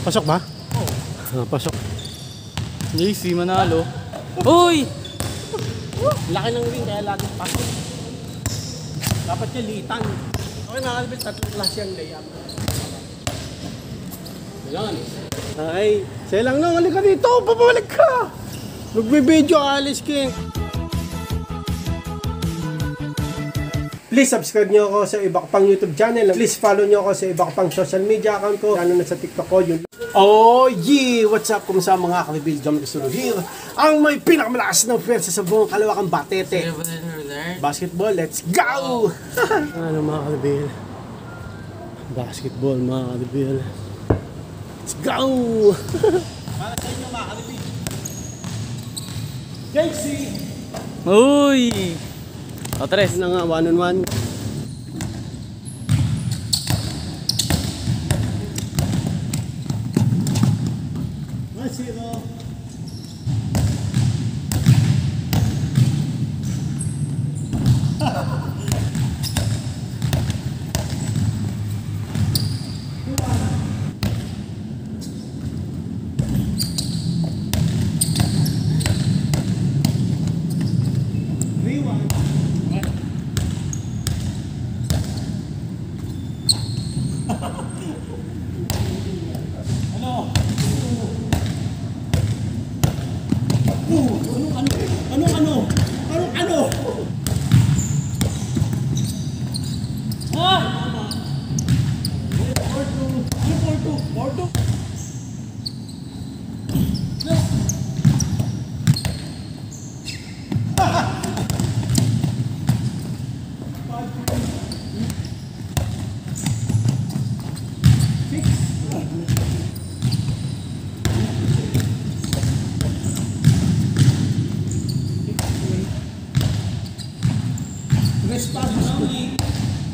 Pasok ba? Oo. Pasok. JC, manalo. Uy! Laki ng ring kaya laging pasok. Dapat niya litan. Okay na, Alvin, tatlong klase ang layup. Ayan. Ay, say lang nung, halika dito, pabalik ka! Magbibideo, Alice King. Please subscribe nyo ako sa iba ko pang YouTube channel. Please follow nyo ako sa iba ko pang social media account ko. Lalo na sa TikTok ko. Yun. Oh yeah! What's up? Kumusta mga kalibil? Jam Casulo here. Ang may pinakamalakas ng pwersa sa buong Kalawakang Batete. Basketball, let's go! Ano mga kalibil? Basketball mga kalibil. Let's go! Para sa inyo mga kalibil. JC! Uy! O, tres. Na nga, 1-on-1.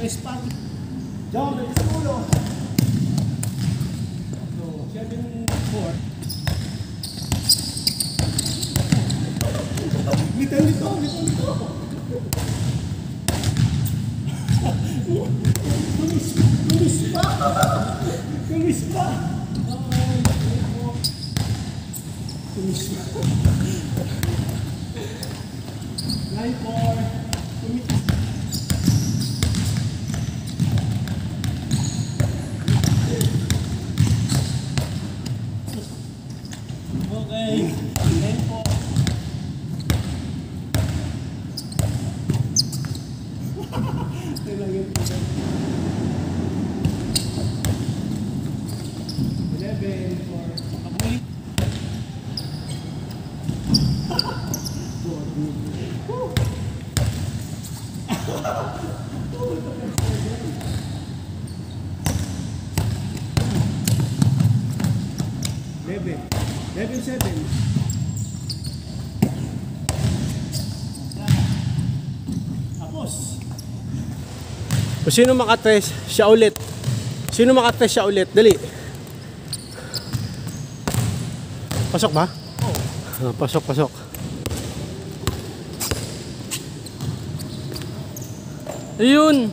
Respond. Jump, let's go. 7-4. Lito. Tumis pa. 9-4. Level 7. Tapos. Sino makatres? Siya ulit. Sino makatres? Siya ulit. Dali. Pasok ba? Oo. Pasok. Ayun.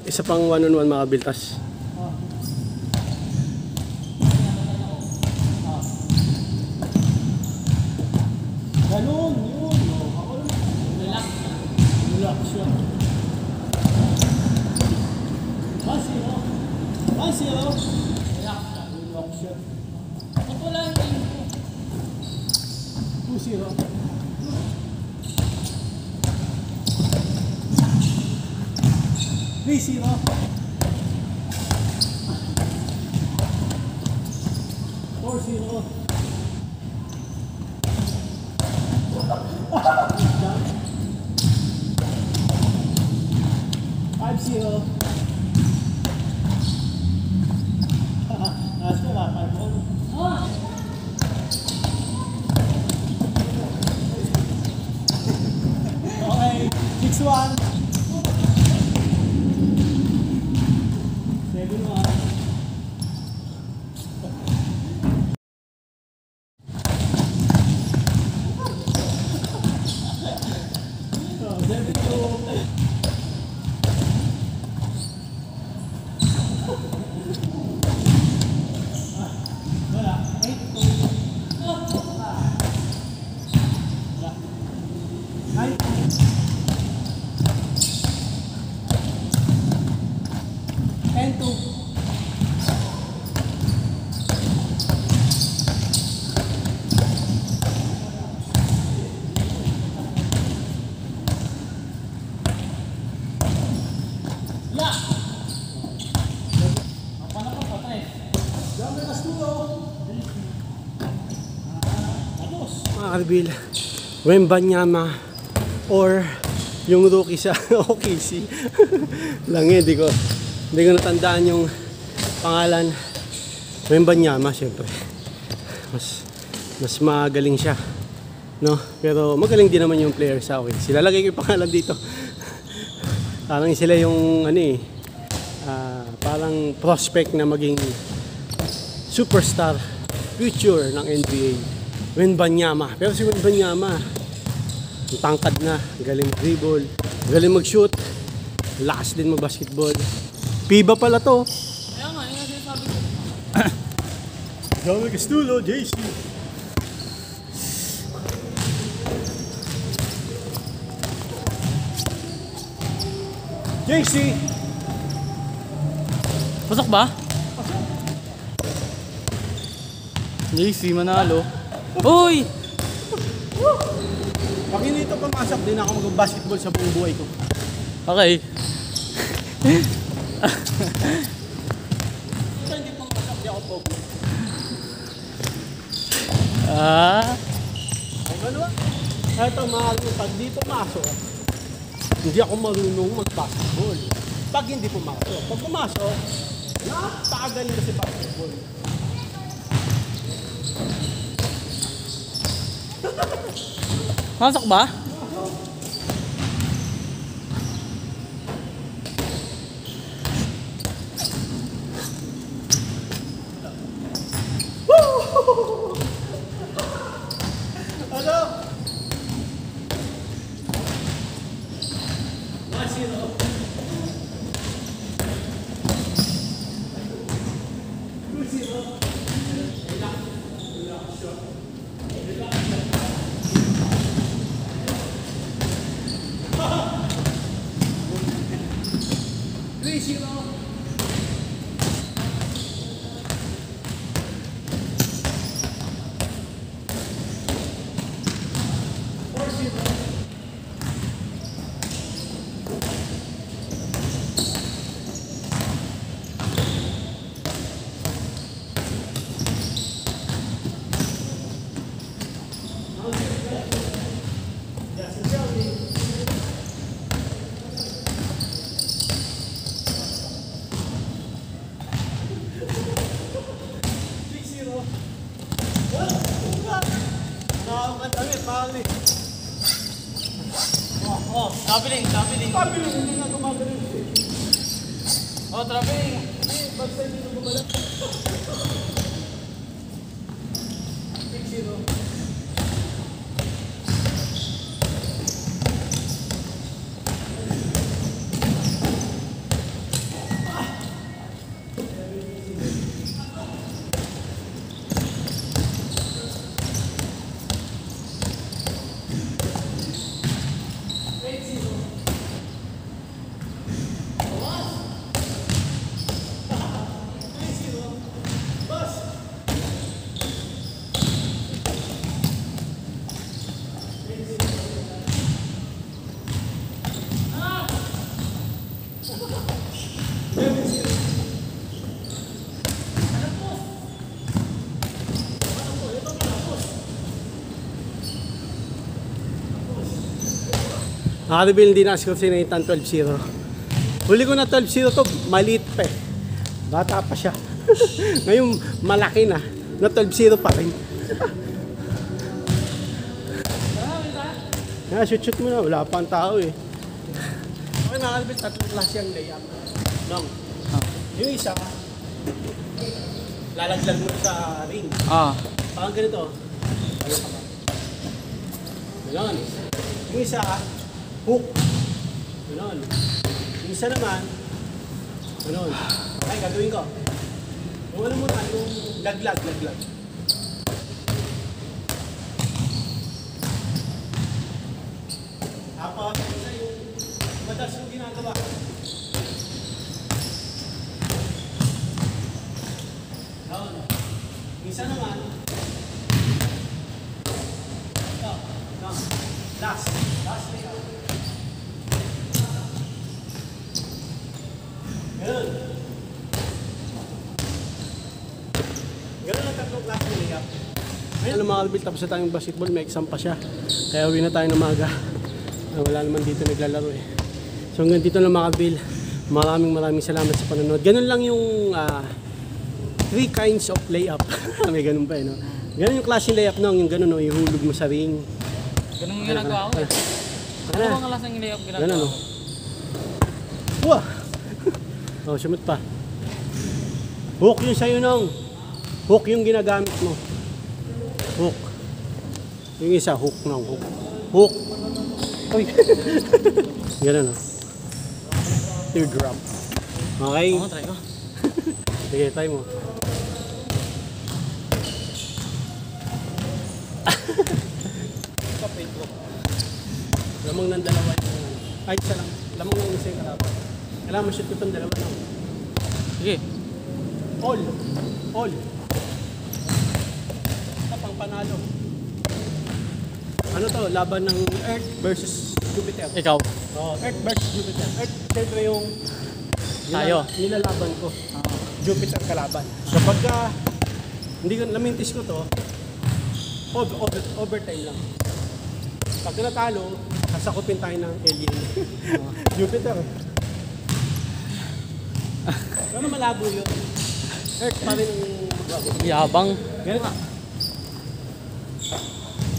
Isa pang 1-on-1 mga biltas. Ganun, yun. Relax yun. 1-0. Relax yun. Ba't wala yung team ko? 2-0. 3-0. 4-0. 5-0. Nasa wala, 5-1. Okay, 6-1. 7-1. 10-2. Mga Karbil, Wembanyama or yung rookie sa OKC. Lang hindi ko natandaan yung pangalan. Wembanyama, syempre. Mas magaling siya, no? Pero magaling din naman yung player sa OKC. Lalagay ko yung pangalan dito. Parang sila yung parang prospect na maging superstar future ng NBA. Wembanyama. Pero si Wembanyama, ang tangkad na, galing dribble, galing mag-shoot, lakas din mag-basketball. FIBA pala to. Kaya nga, yung sinasabi ko. Joey Castulo, JC. JC! Pasok ba? JC, manalo. Uy! Pag hindi ito pumasok, din ako mag-basketball sa buong buhay ko. Okay. Ito hindi pumasok, di ako pogo. Ay, ano ba? Ito, mahal mo, pag di pumasok, hindi ako marunong mag-basketball. Pag hindi pumasok. Pag pumasok, napakagaling na si basketball. Pasok ba? Ano? 1-0. Oh, traveling. Pabiling, hindi na gumagaling. Oh, traveling. Basta hindi na gumagaling. 6-0. Nakareveal din na score si Nathan 12-0. Huli ko na 12-0 to, maliit pa eh. Bata pa siya. Ngayon malaki na 12-0 pa rin. Shoot mo na, wala pa ang tao eh. Okay, nakareveal, tatlong klase ang layup. Long. Yung isa, lalaglag mo sa ring. Parang ganito. Ganon. Yung isa, hook. Ganon. Yung isa naman, ganon. Ay, gagawin ko. Yung ano muna, yung laglag. Tapos, isa yung madalas yung ginagawa. Isa naman. Ito. Last layout. Ganun. Ganun ang tatlong klase ng layout. Ayun mga kalbil, tapos na tayong basketball, may exam pa siya. Kaya uwi na tayo ng maga. Wala naman dito naglalaro eh. So hanggang dito lang mga kalbil. Maraming salamat sa panonood. Ganun lang yung 3 kinds of layup. May ganun pa eh, no? Ganun yung klase layup no? Yung ganun, no? Ihulog mo sa ring. Ganun yung ginagawa ko eh. Ano bang klaseng layup ginagawa ko? Ganun, no? Wah! Oh, sumot pa. Hook yung sa'yo nung. Hook yung ginagamit mo. Hook. Yung isa, hook nung. Hook. Hook. Uy. Ganun, no? Teardrop. Okay? Oo, try ko. Sige, try mo. Lamang ng dalawa yung... Ay, isa lang. Lamang ng isa yung kalaban. Kailangan ma-shoot ko itong dalawa lang. Sige. All. All. Ito pang panalo. Ano to? Laban ng Earth versus Jupiter. Ikaw. Oh, Earth versus Jupiter. Earth, siyempre yung Tayo. nilalaban ko. Jupiter kalaban. So pagka hindi ko namintis ko to, overtime lang. Pag natalo, sasakupin tayo ng alien. Jupiter. Pero malabo yun. Earth pa rin ang magbago. Yabang. Ganun nga.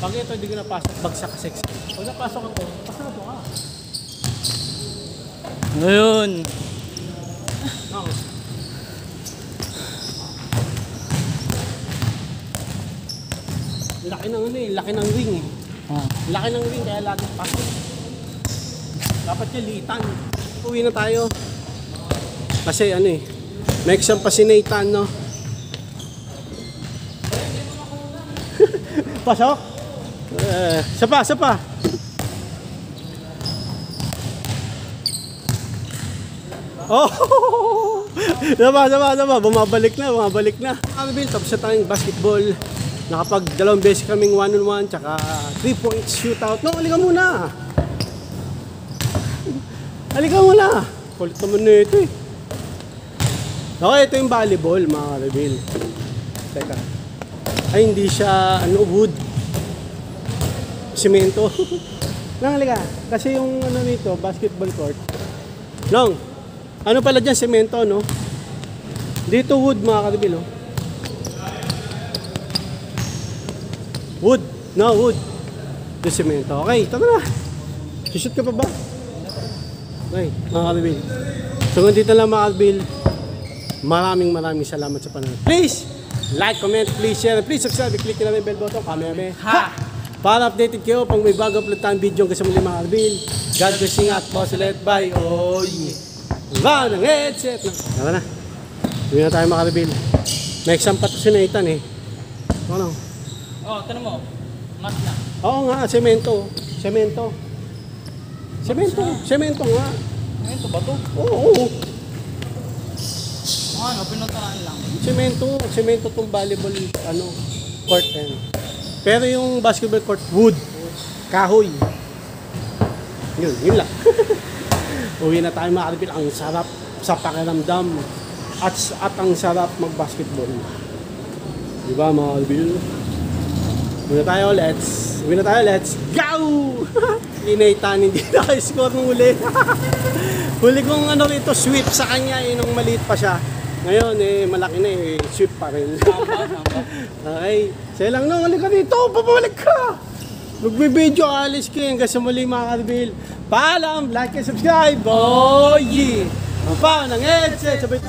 Pag ito hindi ko napasok, bagsak ka 6. Pag napasok ako, pasado ka. Ngayon. Okay. Laki ng ano eh, laki ng ring eh. Laki ng ring kaya laging pasok. Dapat niya litan. Uwi na tayo. Kasi ano eh, may exam pa si Nathan, no? Pasok? Sapa. Oh! Sama. Bumabalik na. Alvin, tapos na tayong basketball. Nakapag 2 beses kaming 1-on-1, tsaka 3-point shootout. No, halika muna. Kulit naman na ito eh. Okay, ito yung volleyball, mga reveal. Teka. Ay, hindi siya, wood. Semento. Nang halika. Kasi yung nito, basketball court. Nong, ano pala dyan, semento, no? Dito wood, mga karibilo. Wood. No, wood. Dito semento. Okay, tama na. Shoot ka pa ba? Okay, mga karibilo. So, nandito lang mga karibilo. Maraming salamat sa panonood. Please, like, comment, please share, please subscribe, click na yung bell button, kami. Ha! Para updated kayo pag may bago upload tayong video kasi muli mga karibilo. God bless you at boss ulit. Bye. Oh, yeah. Ba ng headset na. Tara na. Hindi na tayo makaribil. May exam pa ito si Nathan eh. Ano? Oh, tanong mo. Mat na. Oo nga, semento nga. Ito ba to? Oo. Ano, pinuntahan lang. Semento tong volleyball court end. Pero yung basketball court, wood. Kahoy. Yun lang. Uwi na tayo mga karibil. Ang sarap sa pakiramdam at ang sarap mag-basketball. Diba mga karibil? Uwi na tayo, let's go! Nathan, hindi naka-score nung huli. Huli kong rito, sweep sa kanya nung maliit pa siya. Ngayon malaki na sweep pa rin. Okay, saya lang nung halika dito, pabalik ka! Magbibideo, alis ko hanggang sa muli mga karibil. Paalam, like and subscribe. Oh yeah! Ang pa ng headset. Sabay